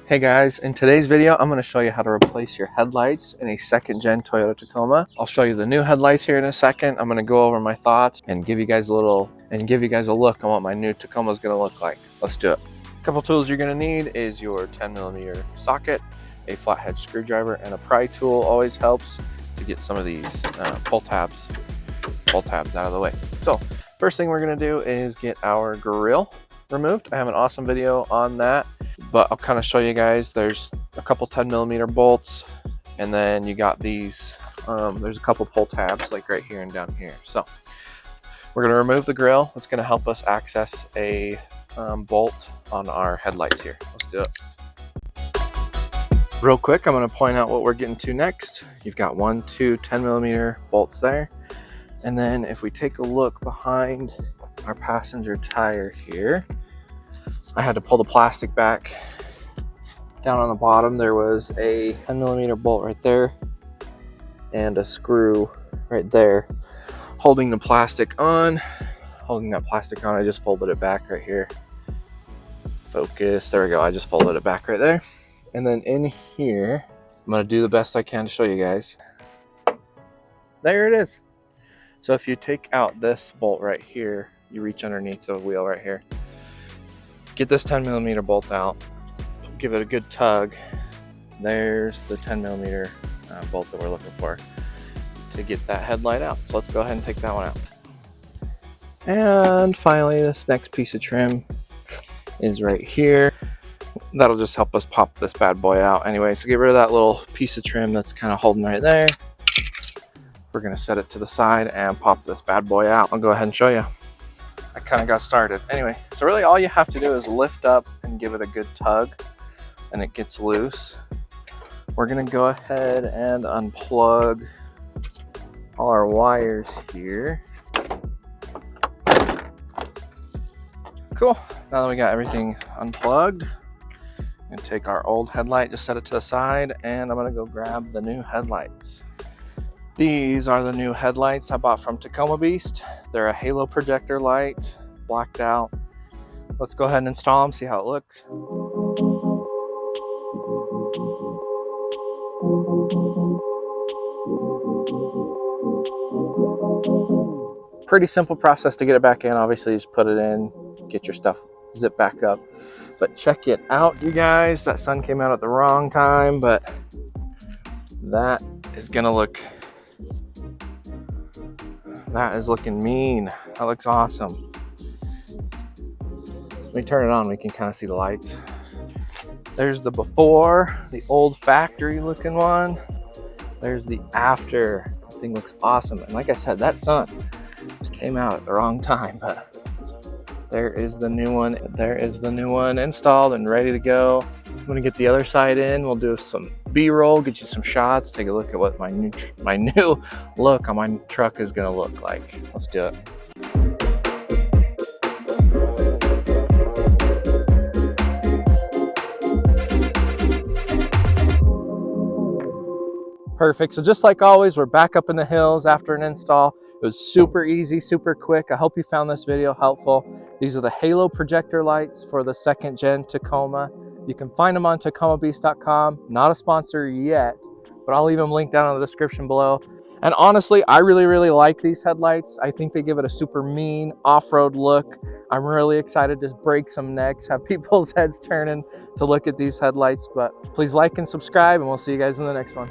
Hey guys, in today's video, I'm going to show you how to replace your headlights in a second gen Toyota Tacoma. I'll show you the new headlights here in a second. I'm going to go over my thoughts and give you guys a look on what my new Tacoma is going to look like. Let's do it. A couple tools you're going to need is your 10mm socket, a flathead screwdriver, and a pry tool always helps to get some of these pull tabs out of the way. So first thing we're going to do is get our grill removed. I have an awesome video on that, but I'll kind of show you guys. There's a couple 10mm bolts, and then you got these there's a couple pull tabs like right here and down here. So we're going to remove the grill. It's going to help us access a bolt on our headlights here. Let's do it. Real quick, I'm going to point out what we're getting to next. You've got 2 10mm bolts there, and then if we take a look behind our passenger tire here, I had to pull the plastic back. Down on the bottom there was a 10mm bolt right there and a screw right there holding the plastic on. Holding that plastic on, I just folded it back right here. Focus, there we go. I just folded it back right there. And then in here, I'm gonna do the best I can to show you guys. There it is. So if you take out this bolt right here, you reach underneath the wheel right here, get this 10mm bolt out, give it a good tug. There's the 10mm bolt that we're looking for to get that headlight out. So let's go ahead and take that one out. And finally, this next piece of trim is right here. That'll just help us pop this bad boy out. Anyway, so get rid of that little piece of trim that's kind of holding right there. We're gonna set it to the side and pop this bad boy out. I'll go ahead and show you. I kind of got started. Anyway, so really all you have to do is lift up and give it a good tug and it gets loose. We're gonna go ahead and unplug all our wires here. Cool, now that we got everything unplugged, and take our old headlight, just set it to the side, and I'm gonna go grab the new headlights. These are the new headlights I bought from Tacoma Beast. They're a halo projector light, blacked out. Let's go ahead and install them, see how it looks. Pretty simple process to get it back in. Obviously, just put it in, get your stuff zipped back up. But check it out, you guys. That sun came out at the wrong time, but that is gonna look, that is looking mean. That looks awesome. Let me turn it on, we can kind of see the lights. There's the before, the old factory looking one. There's the after. The thing looks awesome. And like I said, that sun just came out at the wrong time, but there is the new one. There is the new one installed and ready to go. I'm gonna get the other side in. We'll do some B-roll, get you some shots, take a look at what my new look on my truck is gonna look like. Let's do it. Perfect. So just like always, we're back up in the hills after an install. It was super easy, super quick. I hope you found this video helpful. These are the halo projector lights for the second gen Tacoma. You can find them on tacomabeast.com. Not a sponsor yet, but I'll leave them linked down in the description below. And honestly, I really like these headlights. I think they give it a super mean off-road look. I'm really excited to break some necks, have people's heads turning to look at these headlights. But please like and subscribe, and we'll see you guys in the next one.